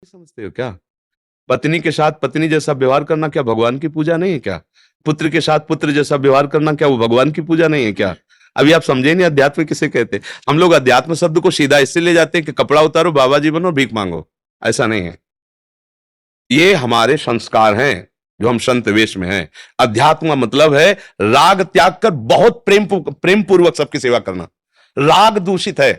समझते हो क्या? पत्नी के साथ पत्नी जैसा व्यवहार करना क्या भगवान की पूजा नहीं है क्या? पुत्र के साथ पुत्र जैसा व्यवहार करना क्या वो भगवान की पूजा नहीं है क्या? अभी आप समझे नहीं अध्यात्म किसे कहते हैं। हम लोग अध्यात्म शब्द को सीधा इससे ले जाते हैं कि कपड़ा उतारो, बाबा जी बनो, भीख मांगो। ऐसा नहीं है। ये हमारे संस्कार हैं जो हम संत वेश में हैं। अध्यात्म का मतलब है राग त्याग कर बहुत प्रेम पूर्वक सबकी सेवा करना। राग दूषित है।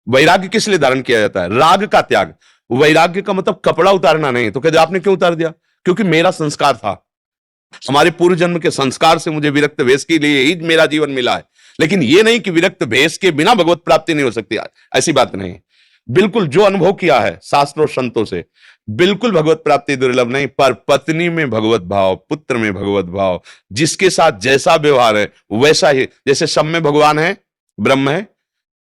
वैराग्य किस लिए धारण किया जाता है? राग का त्याग। वैराग्य का मतलब कपड़ा उतारना नहीं। तो कहते आपने क्यों उतार दिया? क्योंकि मेरा संस्कार था, हमारे पूर्व जन्म के संस्कार से मुझे विरक्त भेष के लिए ही मेरा जीवन मिला है। लेकिन यह नहीं कि विरक्त भेष के बिना भगवत प्राप्ति नहीं हो सकती, ऐसी बात नहीं। बिल्कुल जो अनुभव किया है शास्त्र और संतों से, बिल्कुल भगवत प्राप्ति दुर्लभ नहीं। पर पत्नी में भगवत भाव, पुत्र में भगवत भाव, जिसके साथ जैसा व्यवहार है वैसा ही। जैसे सब में भगवान है, ब्रह्म है,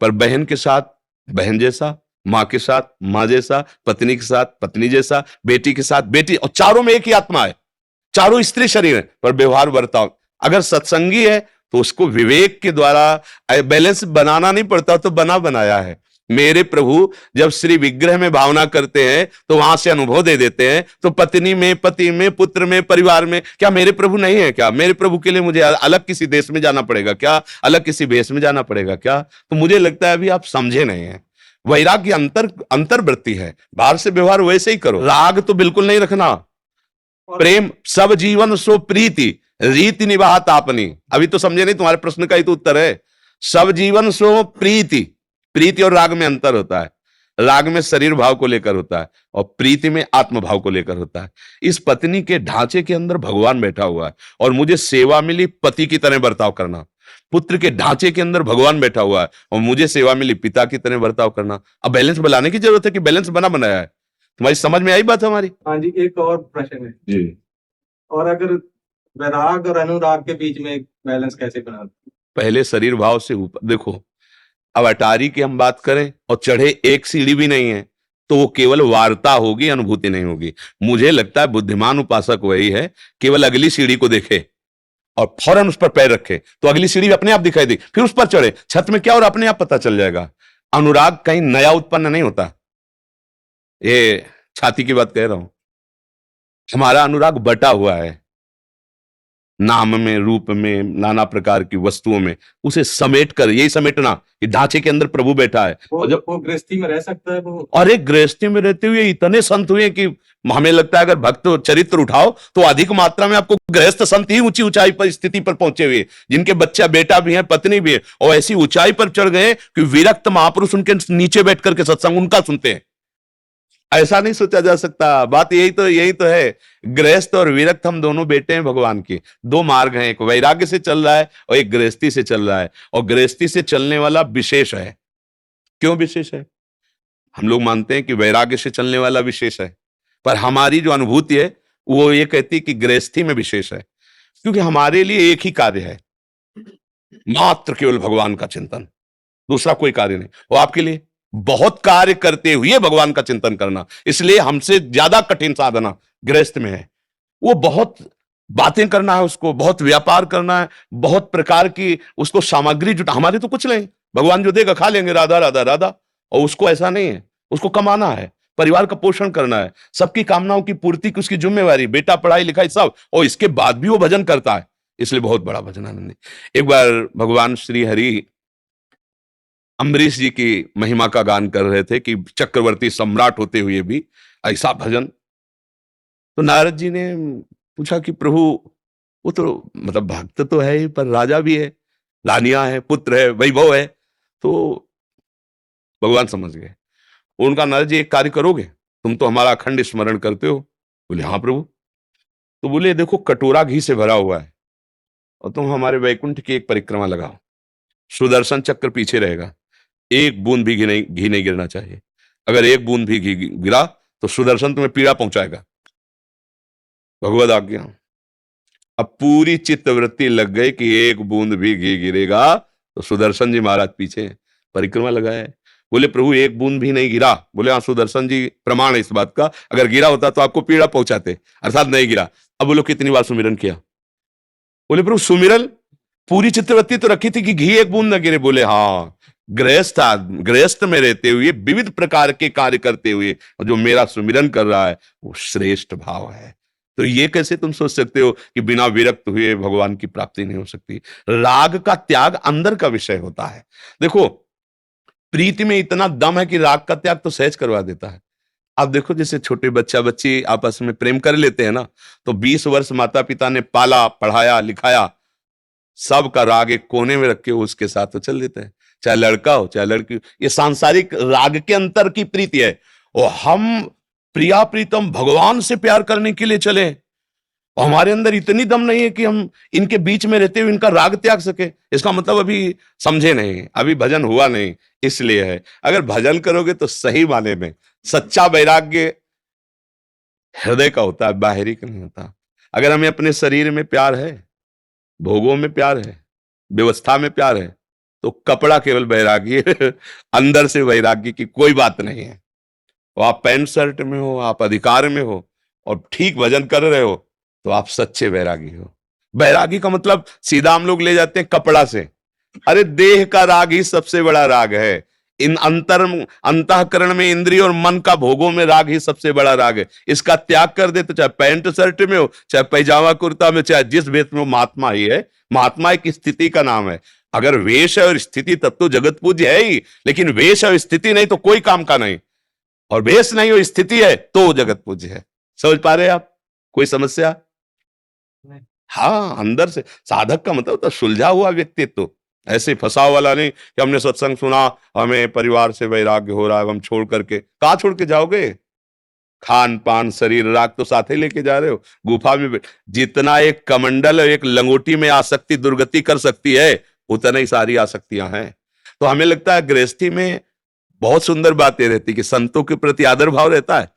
पर बहन के साथ बहन जैसा, मां के साथ मां जैसा, पत्नी के साथ पत्नी जैसा, बेटी के साथ बेटी, और चारों में एक ही आत्मा है। चारों स्त्री शरीर है, पर व्यवहार बर्ताव अगर सत्संगी है तो उसको विवेक के द्वारा बैलेंस बनाना नहीं पड़ता, तो बनाया है। मेरे प्रभु जब श्री विग्रह में भावना करते हैं तो वहां से अनुभव दे देते हैं। तो पत्नी में, पति में, पुत्र में, परिवार में, क्या मेरे प्रभु नहीं है क्या? मेरे प्रभु के लिए मुझे अलग किसी देश में जाना पड़ेगा क्या? अलग किसी भेष में जाना पड़ेगा क्या? तो मुझे लगता है अभी आप समझे नहीं है। वैराग्य अंतर्वृत्ति है। बाहर से व्यवहार वैसे ही करो, राग तो बिल्कुल नहीं रखना। प्रेम सब जीवन सो प्रीति, रीति निवाहत आपनी। अभी तो समझे नहीं, तुम्हारे प्रश्न का ही तो उत्तर है। सब जीवन सो प्रीति। प्रीति और राग में अंतर होता है। राग में शरीर भाव को लेकर होता है और प्रीति में आत्म भाव को लेकर होता है। इस पत्नी के ढांचे के अंदर भगवान बैठा हुआ है और मुझे सेवा मिली पति की तरह बर्ताव करना। पुत्र के ढांचे के अंदर भगवान बैठा हुआ है और मुझे सेवा मिली पिता की तरह बर्ताव करना। अब बैलेंस बनाने की जरूरत है कि बैलेंस बनाया है। तुम्हारी समझ में आई बात हमारी? हाँ जी, एक और प्रश्न है जी। और अगर वैराग और अनुराग के बीच में बैलेंस कैसे बना? पहले शरीर भाव से ऊपर देखो। अब अटारी की हम बात करें और चढ़े एक सीढ़ी भी नहीं है तो वो केवल वार्ता होगी, अनुभूति नहीं होगी। मुझे लगता है बुद्धिमान उपासक वही है, केवल अगली सीढ़ी को देखे और फौरन उस पर पैर रखे तो अगली सीढ़ी अपने आप दिखाई दी, फिर उस पर चढ़े। छत में क्या और अपने आप पता चल जाएगा। अनुराग कहीं नया उत्पन्न नहीं होता। ये छाती की बात कह रहा हूं। हमारा अनुराग बटा हुआ है, नाम में, रूप में, नाना प्रकार की वस्तुओं में। उसे समेट कर, यही समेटना कि ढांचे के अंदर प्रभु बैठा है। और जब वो गृहस्थी में रह सकता है वो, और एक गृहस्थी में रहते हुए इतने संत हुए कि हमें लगता है अगर भक्त चरित्र उठाओ तो अधिक मात्रा में आपको गृहस्थ संत ही ऊंची ऊंचाई पर स्थिति पर पहुंचे हुए, जिनके बच्चा बेटा भी है, पत्नी भी है, और ऐसी ऊंचाई पर चढ़ गए कि विरक्त महापुरुष उनके नीचे बैठ करके सत्संग उनका सुनते हैं। ऐसा नहीं सोचा जा सकता। बात यही तो है। गृहस्थ और विरक्त हम दोनों बेटे हैं भगवान के। दो मार्ग हैं, एक वैराग्य से चल रहा है और एक गृहस्थी से चल रहा है। और गृहस्थी से चलने वाला विशेष है। क्यों विशेष है? हम लोग मानते हैं कि वैराग्य से चलने वाला विशेष है, पर हमारी जो अनुभूति है वो ये कहती है कि गृहस्थी में विशेष है। क्योंकि हमारे लिए एक ही कार्य है, मात्र केवल भगवान का चिंतन, दूसरा कोई कार्य नहीं। वो आपके लिए बहुत कार्य करते हुए भगवान का चिंतन करना। इसलिए हमसे ज्यादा कठिन साधना गृहस्थ में है। वो बहुत बातें करना है, उसको बहुत व्यापार करना है, बहुत प्रकार की उसको सामग्री जुटा। हमारे तो कुछ नहीं, भगवान जो देगा खा लेंगे, राधा राधा राधा। और उसको ऐसा नहीं है, उसको कमाना है, परिवार का पोषण करना है, सबकी कामनाओं की पूर्ति की उसकी जिम्मेवारी, बेटा पढ़ाई लिखाई सब। और इसके बाद भी वो भजन करता है, इसलिए बहुत बड़ा भजन आनंदी। एक बार भगवान श्री हरि अम्बरीश जी की महिमा का गान कर रहे थे कि चक्रवर्ती सम्राट होते हुए भी ऐसा भजन। तो नारद जी ने पूछा कि प्रभु वो तो मतलब भक्त तो है ही, पर राजा भी है, रानियां है, पुत्र है, वैभव है। तो भगवान समझ गए। उनका, नारद जी एक कार्य करोगे, तुम तो हमारा अखंड स्मरण करते हो। बोले हाँ प्रभु। तो बोले देखो कटोरा घी से भरा हुआ है और तुम हमारे वैकुंठ की एक परिक्रमा लगाओ, सुदर्शन चक्र पीछे रहेगा, एक बूंद भी घी नहीं गिरना चाहिए। अगर एक बूंद भी घी गिरा तो सुदर्शन तुम्हें पीड़ा पहुंचाएगा। भगवद आज्ञा। अब पूरी चित्तवृत्ति लग गई कि एक बूंद भी घी गिरेगा तो सुदर्शन जी महाराज पीछे परिक्रमा लगाए। बोले प्रभु एक बूंद भी नहीं गिरा। बोले हाँ सुदर्शन जी प्रमाण है इस बात का, अगर गिरा होता तो आपको पीड़ा पहुंचाते, अर्थात नहीं गिरा। अब बोलो कितनी बार सुमिरन किया? बोले प्रभु सुमिरन पूरी चित्तवृत्ति तो रखी थी कि घी एक बूंद न गिरे। बोले हाँ गृहस्थ में रहते हुए विविध प्रकार के कार्य करते हुए जो मेरा सुमिरन कर रहा है वो श्रेष्ठ भाव है। तो ये कैसे तुम सोच सकते हो कि बिना विरक्त हुए भगवान की प्राप्ति नहीं हो सकती? राग का त्याग अंदर का विषय होता है। देखो, प्रीति में इतना दम है कि राग का त्याग तो सहज करवा देता है। आप देखो, जैसे छोटे बच्चा बच्ची आपस में प्रेम कर लेते हैं ना, तो 20 वर्ष माता पिता ने पाला पढ़ाया लिखाया, सबका राग एक कोने में रख के उसके साथ तो चल देते हैं, चाहे लड़का हो चाहे लड़की हो। ये सांसारिक राग के अंतर की प्रीति है। और हम प्रिया प्रीतम भगवान से प्यार करने के लिए चले, और हमारे अंदर इतनी दम नहीं है कि हम इनके बीच में रहते हुए इनका राग त्याग सके। इसका मतलब अभी समझे नहीं, अभी भजन हुआ नहीं, इसलिए है। अगर भजन करोगे तो सही माने में सच्चा वैराग्य हृदय का होता है, बाहरी का नहीं होता। अगर हमें अपने शरीर में प्यार है, भोगों में प्यार है, व्यवस्था में प्यार है, तो कपड़ा केवल वैराग्य अंदर से वैराग्य की कोई बात नहीं है। वो आप पैंट शर्ट में हो, आप अधिकार में हो और ठीक भजन कर रहे हो, तो आप सच्चे वैरागी हो। वैरागी का मतलब सीधा हम लोग ले जाते हैं कपड़ा से। अरे देह का राग ही सबसे बड़ा राग है। इन अंतःकरण में इंद्रिय और मन का भोगों में राग ही सबसे बड़ा राग है। इसका त्याग कर दे तो चाहे पैंट शर्ट में हो, चाहे पैजामा कुर्ता में, चाहे जिस वेश में हो, महात्मा ही है। महात्मा एक स्थिति का नाम है। अगर वेश और स्थिति तब तो जगत पूज्य है ही, लेकिन वेश और स्थिति नहीं तो कोई काम का नहीं, और वेश नहीं हो स्थिति है तो जगत पूज्य है। समझ पा रहे हैं आप? कोई समस्या? हाँ, अंदर से साधक का मतलब तो सुलझा हुआ व्यक्तित्व, ऐसे फंसा वाला नहीं कि हमने सत्संग सुना, हमें परिवार से वैराग्य हो रहा है, हम छोड़ करके कहाँ छोड़ के जाओगे? खान पान शरीर राग तो साथ ही लेके जा रहे हो। गुफा में जितना एक कमंडल और एक लंगोटी में आसक्ति दुर्गति कर सकती है, उतना ही सारी आसक्तियां हैं। तो हमें लगता है गृहस्थी में बहुत सुंदर बातें रहती कि संतों के प्रति आदर भाव रहता है,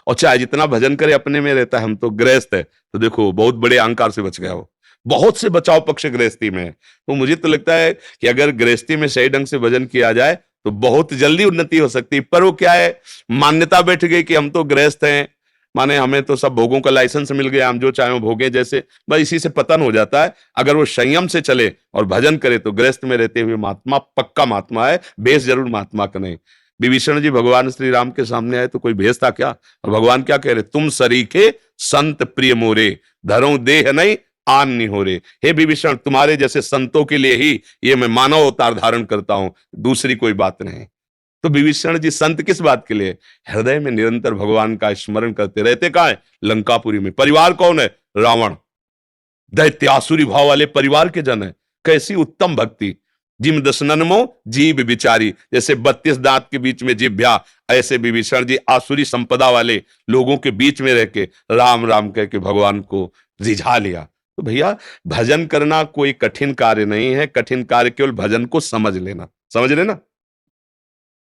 और चाहे जितना भजन करे अपने में रहता है। हम तो गृहस्थ है, तो देखो बहुत बड़े अहंकार से बच गया हो। बहुत से बचाव पक्ष गृहस्थी में है। तो मुझे तो लगता है कि अगर गृहस्थी में सही ढंग से भजन किया जाए तो बहुत जल्दी उन्नति हो सकती है। पर वो क्या है, मान्यता बैठ गई कि हम तो गृहस्थ हैं, माने हमें तो सब भोगों का लाइसेंस मिल गया, हम जो चाहे भोगे जैसे, बस इसी से पतन हो जाता है। अगर वो संयम से चले और भजन करे तो गृहस्थ में रहते हुए महात्मा पक्का महात्मा है, बेस जरूर महात्मा का नहीं। विभीषण जी भगवान श्री राम के सामने आए तो कोई भेष था क्या? और भगवान क्या कह रहे, तुम सरीखे संत प्रिय मोरे, धरो देह नहीं आन नहीं हो रे। हे विभीषण, तुम्हारे जैसे संतों के लिए ही ये मैं मानव अवतार धारण करता हूं, दूसरी कोई बात नहीं। तो विभीषण जी संत किस बात के लिए? हृदय में निरंतर भगवान का स्मरण करते रहते। कहां है? लंकापुरी में। परिवार कौन है? रावण, दैत्यासुरी भाव वाले परिवार के जन है। कैसी उत्तम भक्ति! जिम दशननमो जीव विचारी, जैसे 32 दांत के बीच में जिभ्या, ऐसे विभीषण जी आसुरी संपदा वाले लोगों के बीच में रह के राम राम कह के भगवान को रिझा लिया। तो भैया, भजन करना कोई कठिन कार्य नहीं है। कठिन कार्य केवल भजन को समझ लेना। समझ लेना।